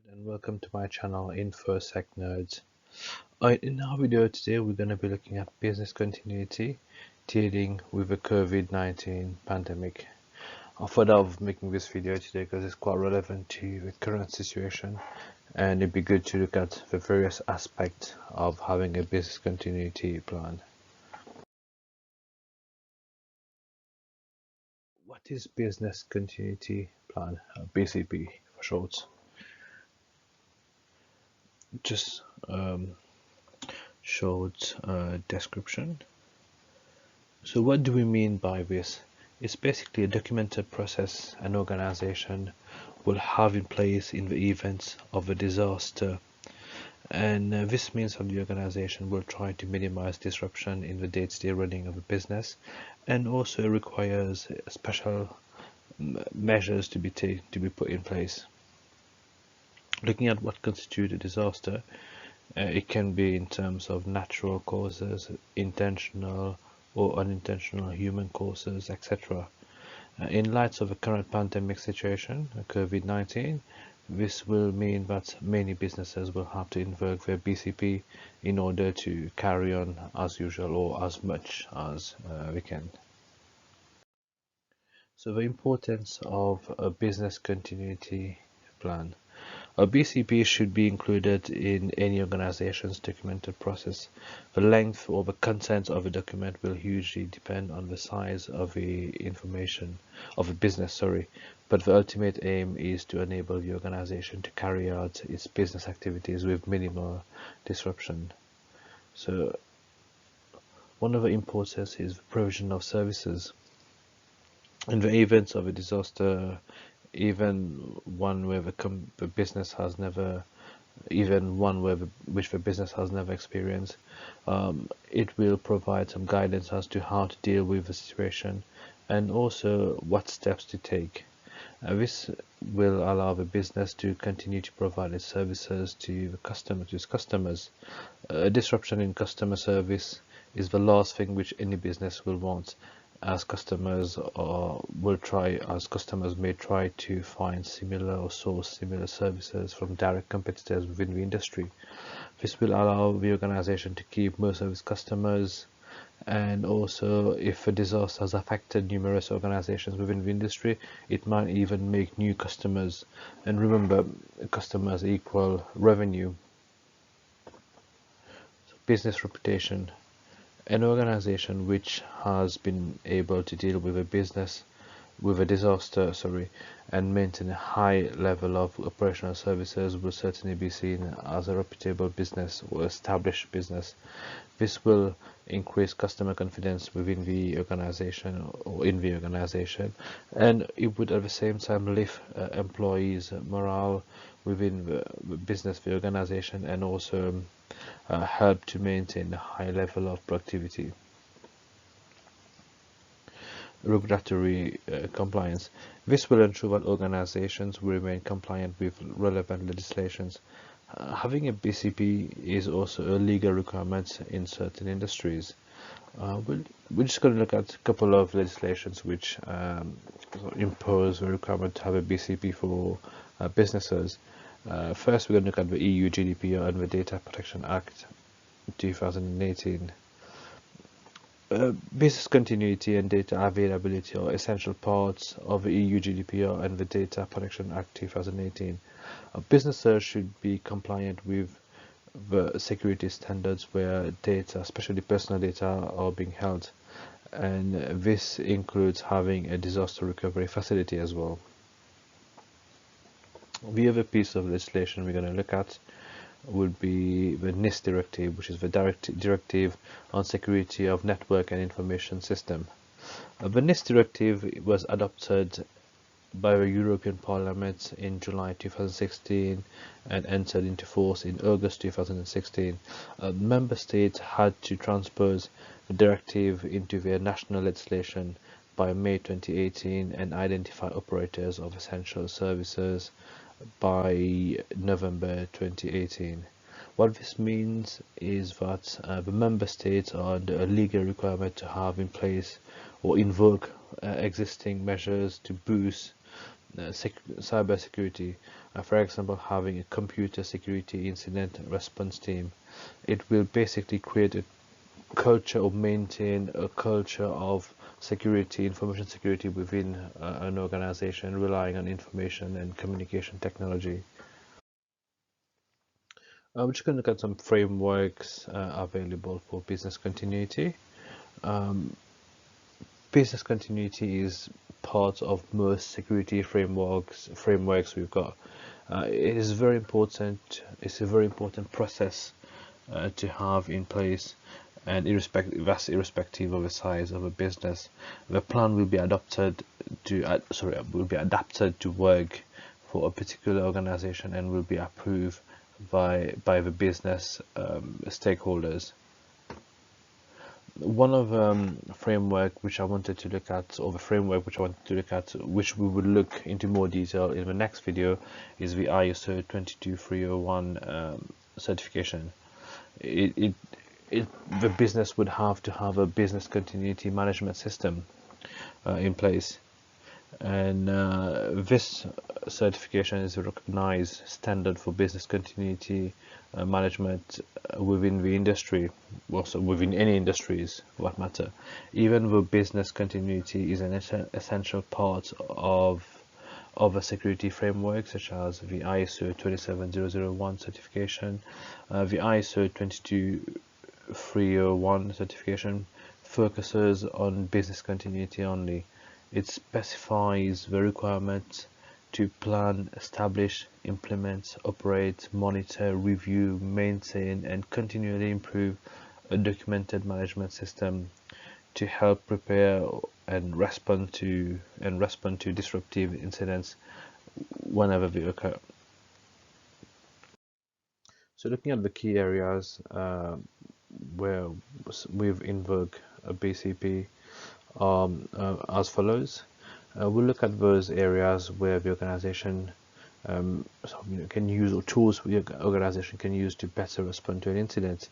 And welcome to my channel InfoSec Nerds. In our video today we're going to be looking at business continuity dealing with the COVID-19 pandemic. I thought of making this video today because it's quite relevant to the current situation, and it'd be good to look at the various aspects of having a business continuity plan. What is business continuity plan? BCP for short. Just short description. So what do we mean by this? It's basically a documented process an organization will have in place in the event of a disaster, and this means that the organization will try to minimize disruption in the day-to-day running of a business, and also requires special measures to be put in place. Looking at what constitutes a disaster, it can be in terms of natural causes, intentional or unintentional human causes, etc. In light of the current pandemic situation, COVID-19, this will mean that many businesses will have to invoke their BCP in order to carry on as usual or as much as we can. So the importance of a business continuity plan. A BCP should be included in any organization's documented process. The length or the content of a document will hugely depend on the size of the information of a business, but the ultimate aim is to enable the organization to carry out its business activities with minimal disruption. So one of the importance is the provision of services. In the event of a disaster, even one where the business has never, even one where which the business has never experienced, it will provide some guidance as to how to deal with the situation and also what steps to take. This will allow the business to continue to provide its services to its customers. A disruption in customer service is the last thing which any business will want, as customers may try to find similar or source similar services from direct competitors within the industry. This will allow the organization to keep most of its customers, and also if a disaster has affected numerous organizations within the industry, it might even make new customers. And remember, customers equal revenue. So business reputation. An organization which has been able to deal with a disaster, and maintain a high level of operational services will certainly be seen as a reputable business or established business. This will increase customer confidence within the organization or in the organization, and it would at the same time lift employees' morale within the business, the organization, and also help to maintain a high level of productivity. Regulatory compliance. This will ensure that organizations will remain compliant with relevant legislations. Having a BCP is also a legal requirement in certain industries. We're just going to look at a couple of legislations which impose the requirement to have a BCP for businesses. First, we're going to look at the EU GDPR and the Data Protection Act 2018. Business continuity and data availability are essential parts of the EU GDPR and the Data Protection Act 2018. Businesses should be compliant with the security standards where data, especially personal data, are being held, and this includes having a disaster recovery facility as well. The other piece of legislation we're going to look at would be the NIS directive, which is the directive on security of network and information system. The NIS directive was adopted by the European Parliament in July 2016 and entered into force in August 2016. Member states had to transpose the directive into their national legislation by May 2018 and identify operators of essential services by November 2018. What this means is that the member states are under a legal requirement to have in place or invoke existing measures to boost cyber security. For example, having a computer security incident response team. It will basically create a culture or maintain a culture of security, information security within an organization, relying on information and communication technology. We're just going to look at some frameworks available for business continuity. Um, Business continuity is part of most security frameworks we've got. It is very important. It's a very important process to have in place, and irrespective of the size of a business, the plan will be adapted to work for a particular organization and will be approved by the business stakeholders. One of framework which I wanted to look at, or the framework which I wanted to look at, which we will look into more detail in the next video, is the ISO 22301 certification. It, the business would have to have a business continuity management system in place, and this certification is a recognized standard for business continuity management within the industry, also within any industries for that matter. Even though business continuity is an essential part of a security framework, such as the ISO 27001 certification, the ISO 22301 certification focuses on business continuity only. It specifies the requirements to plan, establish, implement, operate, monitor, review, maintain, and continually improve a documented management system to help prepare and respond to disruptive incidents whenever they occur. So looking at the key areas where we've invoked a BCP as follows. We'll look at those areas where the organization can use, or tools the organization can use to better respond to an incident.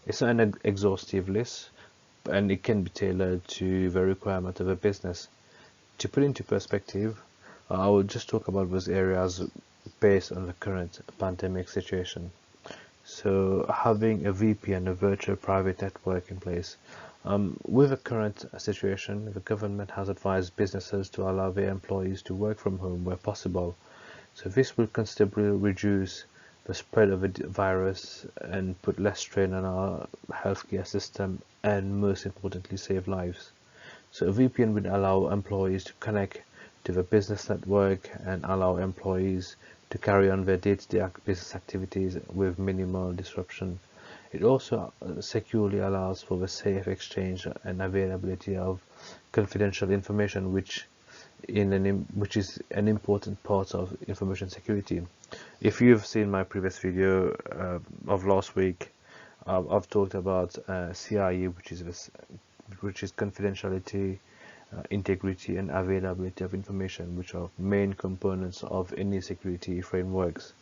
It's not an exhaustive list, and it can be tailored to the requirement of a business. To put into perspective, I will just talk about those areas based on the current pandemic situation. So having a VPN, a virtual private network in place. With the current situation, the government has advised businesses to allow their employees to work from home where possible. So this will considerably reduce the spread of the virus and put less strain on our healthcare system, and most importantly, save lives. So a VPN would allow employees to connect to the business network and allow employees to carry on their day-to-day business activities with minimal disruption. It also securely allows for the safe exchange and availability of confidential information, which is an important part of information security. If you've seen my previous video of last week, I've talked about CIE, which is confidentiality, integrity, and availability of information, which are main components of any security frameworks.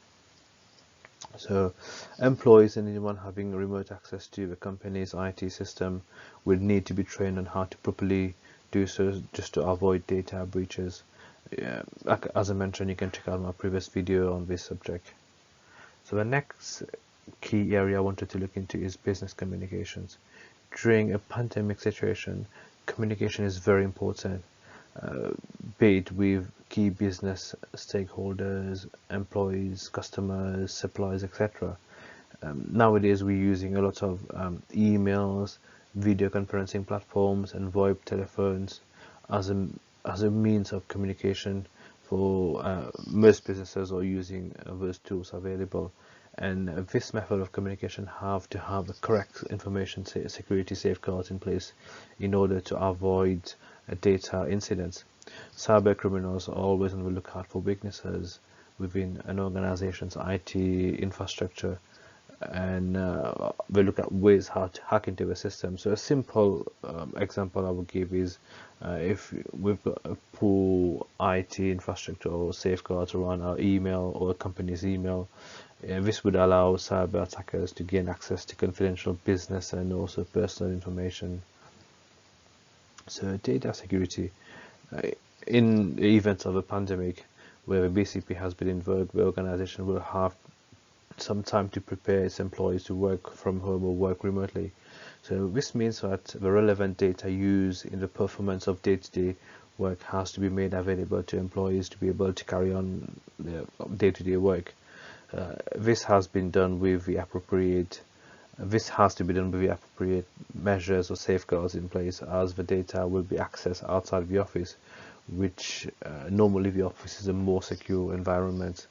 So employees and anyone having remote access to the company's IT system will need to be trained on how to properly do so, just to avoid data breaches. As I mentioned, you can check out my previous video on this subject. So the next key area I wanted to look into is business communications. During a pandemic situation, communication is very important, be it with key business stakeholders, employees, customers, suppliers, etc. Nowadays we're using a lot of emails, video conferencing platforms, and VoIP telephones as a means of communication for most businesses are using those tools available. And this method of communication have to have the correct information security safeguards in place in order to avoid data incidents. Cyber criminals are always on the lookout for weaknesses within an organization's IT infrastructure, and we look at ways how to hack into the system. So a simple example I would give is if we've got a poor IT infrastructure or safeguards around our email or a company's email, this would allow cyber attackers to gain access to confidential business and also personal information. So data security. In the event of a pandemic, where a BCP has been invoked, the organization will have some time to prepare its employees to work from home or work remotely. So this means that the relevant data used in the performance of day-to-day work has to be made available to employees to be able to carry on their day-to-day work. This has to be done with the appropriate measures or safeguards in place, as the data will be accessed outside the office, which normally the office is a more secure environment.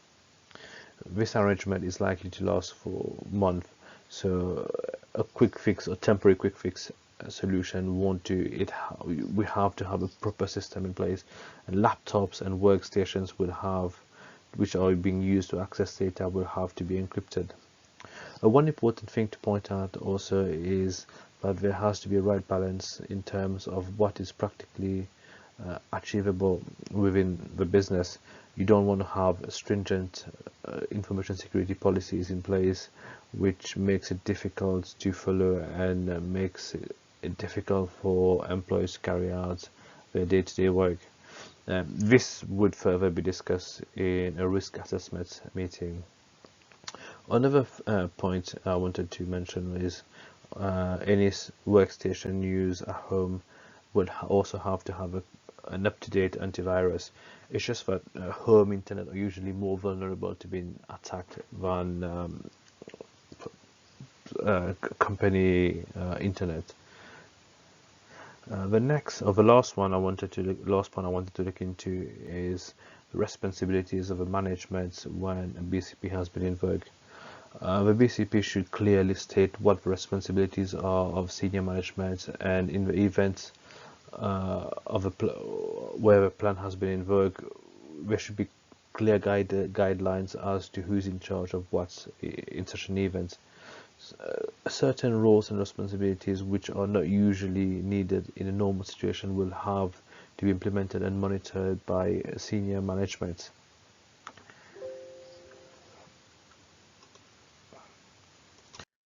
This arrangement is likely to last for months, so a quick fix or temporary quick fix solution won't do it. We have to have a proper system in place, and laptops and workstations which are being used to access data will have to be encrypted. One important thing to point out also is that there has to be a right balance in terms of what is practically achievable within the business. You don't want to have stringent information security policies in place, which makes it difficult to follow and makes it difficult for employees to carry out their day-to-day work. This would further be discussed in a risk assessment meeting. Another point I wanted to mention is any workstation used at home would also have to have an up-to-date antivirus. It's just that home internet are usually more vulnerable to being attacked than company internet. The last point I wanted to look into is the responsibilities of the management when a BCP has been invoked. The BCP should clearly state what the responsibilities are of senior management, and in the event where a plan has been invoked, there should be clear guidelines as to who's in charge of what in such an event. Certain roles and responsibilities which are not usually needed in a normal situation will have to be implemented and monitored by senior management.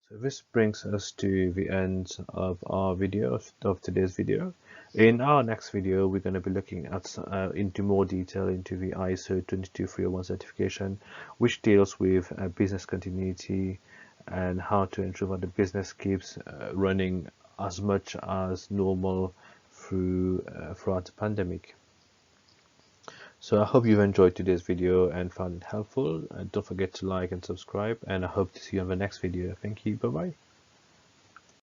So this brings us to the end of our video, of today's video. In our next video, we're going to be looking at into more detail into the ISO 22301 certification, which deals with business continuity and how to ensure that the business keeps running as much as normal throughout the pandemic. So I hope you've enjoyed today's video and found it helpful. Don't forget to like and subscribe, and I hope to see you on the next video. Thank you. Bye bye.